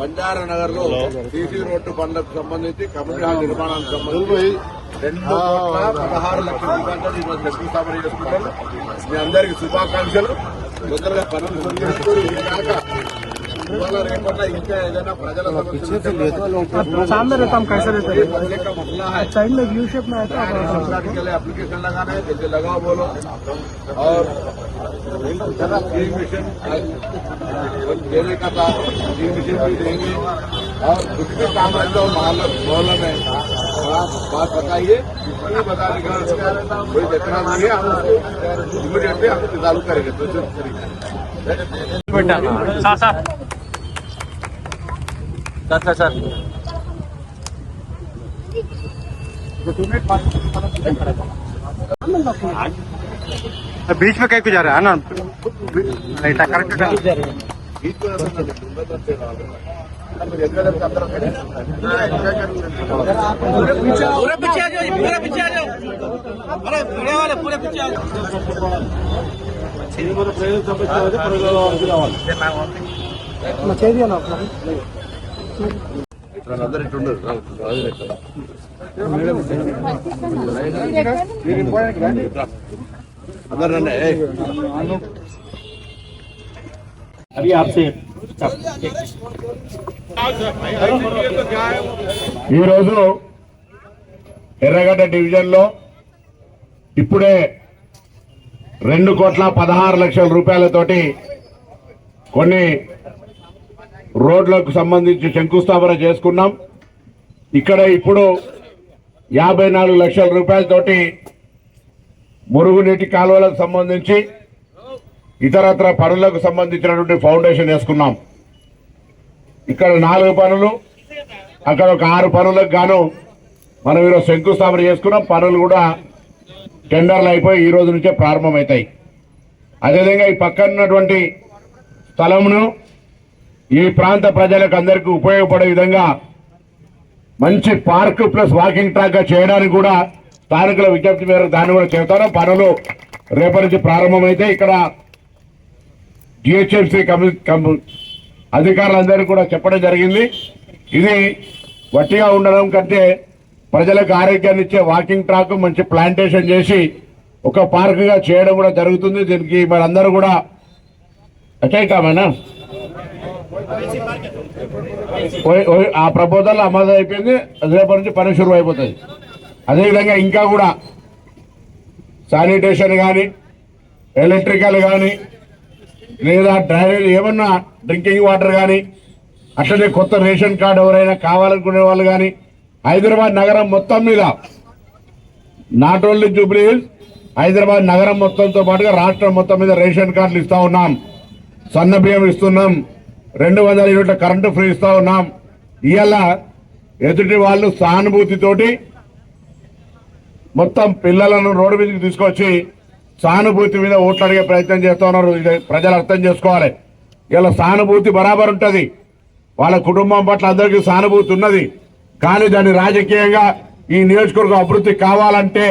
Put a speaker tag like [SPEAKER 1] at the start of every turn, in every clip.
[SPEAKER 1] బంజారా నగర్ లో CC road పనులకు సంబంధించి కమ్యూనిటీ హాల్ నిర్మాణానికి సంబంధించి 2,16 లక్షల రూపాయలతో ఈరోజు శంకుస్థాపన చేసుకుంటారు. మీ అందరికీ శుభాకాంక్షలు. తొందరగా పనులు इवाला रेपटला ఇంకా ఏదైనా ప్రజల सामने रहता हम कैसे रहते हैं साइड में व्यू शेप में आता है के लिए एप्लीकेशन लगाना है जैसे लगाओ बोलो और मिशन देने का था मिशन भी देंगे और कुछ भी काम है तो मोहल्ला में बात बताइए नहीं बताने का कोई देखना नहीं है हम उसको इमीडिएटली हम चालू करेंगे तो सर बीच में कहीं को जा रहा है ना करेक्ट पूरे पीछे आ जाओ अरे पूरे पीछे आ जाओ अभी आपसे ఎర్రగడ్డ డివిజన్ లో ఇప్పుడే 2,16 రూపాయలతోటి కొన్ని రోడ్లకు సంబంధించి శంకుస్థాపన చేసుకున్నాం. ఇక్కడ ఇప్పుడు 54 లక్షల రూపాయలతోటి మురుగునీటి కాలువలకు సంబంధించి ఇతరత్ర పనులకు సంబంధించినటువంటి ఫౌండేషన్ వేసుకున్నాం. ఇక్కడ 4 పనులు అక్కడ ఒక 6 పనులకు గాను మనం ఈరోజు శంకుస్థాపన చేసుకున్నాం. పనులు కూడా టెండర్లు అయిపోయి ఈ రోజు నుంచే ప్రారంభమవుతాయి. అదేవిధంగా ఈ పక్కన ఉన్నటువంటి స్థలమును ఈ ప్రాంత ప్రజలకు అందరికీ ఉపయోగపడే విధంగా మంచి పార్క్ ప్లస్ వాకింగ్ ట్రాక్ గా చేయడానికి కూడా స్థానికుల విజ్ఞప్తి మేరకు దాన్ని కూడా చేస్తాను. పనులు రేపటి నుంచి ప్రారంభమైతే ఇక్కడ జిహెచ్ఎంసీ అధికారులందరూ కూడా చెప్పడం జరిగింది. ఇది వట్టిగా ఉండడం కంటే ప్రజలకు ఆరోగ్యాన్ని ఇచ్చే వాకింగ్ ట్రాక్ మంచి ప్లాంటేషన్ చేసి ఒక పార్క్ గా చేయడం కూడా జరుగుతుంది. దీనికి మనందరూ కూడా అటైకామేనా ఆ ప్రపోజల్ అమలు అయిపోయింది. రేపటి నుంచి పని షురు అయిపోతుంది. అదేవిధంగా ఇంకా కూడా శానిటేషన్ కానీ ఎలక్ట్రికల్ కానీ లేదా డ్రైనేజ్ ఏమన్నా డ్రింకింగ్ వాటర్ కానీ అట్లనే కొత్త రేషన్ కార్డు ఎవరైనా కావాలనుకునే వాళ్ళు కానీ హైదరాబాద్ నగరం మొత్తం మీద not only Jubilee hills Hyderabad నగరం మొత్తంతో పాటుగా రాష్ట్రం మొత్తం మీద రేషన్ కార్డులు ఇస్తా ఉన్నాం. సన్న బియ్యం ఇస్తున్నాం. 200 యూనిట్ల కరెంటు ఫ్రీ ఇస్తా ఉన్నాం. ఇవాళ ఎదుటి వాళ్ళు సానుభూతితోటి మొత్తం పిల్లలను రోడ్డు మీదకి తీసుకొచ్చి సానుభూతి మీద ఓట్లు అడిగే ప్రయత్నం చేస్తూ ఉన్నారు. ప్రజలు అర్థం చేసుకోవాలి. ఇలా సానుభూతి బరాబర్ ఉంటుంది. వాళ్ళ కుటుంబం పట్ల అందరికీ సానుభూతి ఉన్నది. కానీ దాన్ని రాజకీయంగా ఈ నియోజకవర్గం అభివృద్ధి కావాలంటే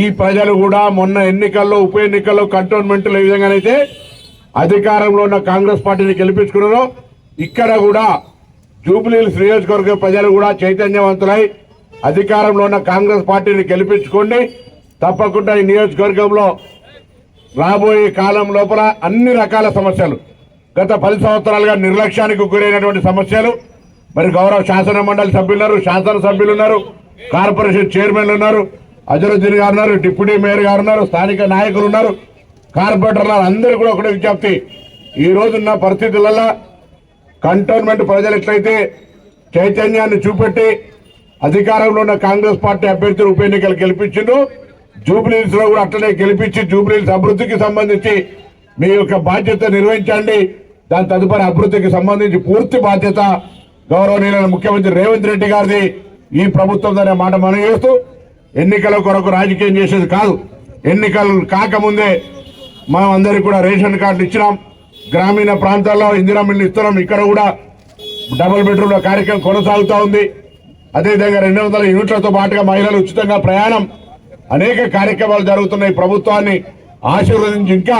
[SPEAKER 1] ఈ ప్రజలు కూడా మొన్న ఎన్నికల్లో ఉప ఎన్నికల్లో కంటోన్మెంట్లో ఈ విధంగానైతే అధికారంలో ఉన్న కాంగ్రెస్ పార్టీని గెలిపించుకున్నారో ఇక్కడ కూడా జూబ్లీహిల్స్ నియోజకవర్గ ప్రజలు కూడా చైతన్యవంతులై అధికారంలో ఉన్న కాంగ్రెస్ పార్టీని గెలిపించుకోండి. తప్పకుండా ఈ నియోజకవర్గంలో రాబోయే కాలం లోపల అన్ని రకాల సమస్యలు గత 10 సంవత్సరాలుగా నిర్లక్ష్యానికి గురైనటువంటి సమస్యలు మరి గౌరవ శాసన మండలి సభ్యులున్నారు, శాసనసభ్యులు ఉన్నారు, కార్పొరేషన్ చైర్మన్లు ఉన్నారు, అజరుద్దీన్ గారు ఉన్నారు, డిప్యూటీ మేయర్ గారు ఉన్నారు, స్థానిక నాయకులు ఉన్నారు, కార్పొరేటర్లు అందరూ కూడా ఒకటే విజ్ఞప్తి. ఈ రోజున్న పరిస్థితులలో కంటోన్మెంట్ ప్రజలు ఎట్లయితే చైతన్యాన్ని చూపెట్టి అధికారంలో ఉన్న కాంగ్రెస్ పార్టీ అభ్యర్థులు ఉప ఎన్నికలు గెలిపించిండ్రు. జూబ్లీహిల్స్ లో కూడా అట్లనే గెలిపించి జూబ్లీహిల్స్ అభివృద్ధికి సంబంధించి మీ యొక్క బాధ్యత నిర్వహించండి. దాని తదుపరి అభివృద్ధికి సంబంధించి పూర్తి బాధ్యత గౌరవనీయులైన ముఖ్యమంత్రి రేవంత్ రెడ్డి గారిది ఈ ప్రభుత్వం అనే మాట మనం చేస్తూ ఎన్నికల కొరకు రాజకీయం చేసేది కాదు. ఎన్నికలు కాకముందే మనం అందరికీ కూడా రేషన్ కార్డులు ఇచ్చినాం. గ్రామీణ ప్రాంతాల్లో ఇందిరామిల్లు ఇస్తున్నాం. ఇక్కడ కూడా డబుల్ బెడ్రూమ్ల కార్యక్రమం కొనసాగుతూ ఉంది. అదేవిధంగా 200 యూనిట్లతో పాటుగా మహిళలు ఉచితంగా ప్రయాణం అనేక కార్యక్రమాలు జరుగుతున్నాయి. ప్రభుత్వాన్ని ఆశీర్వదించి ఇంకా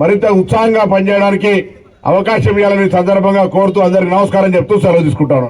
[SPEAKER 1] మరింత ఉత్సాహంగా పనిచేయడానికి అవకాశం ఇవ్వాలని సందర్భంగా కోరుతూ అందరికి నమస్కారం చెప్తూ సెలవు తీసుకుంటాను.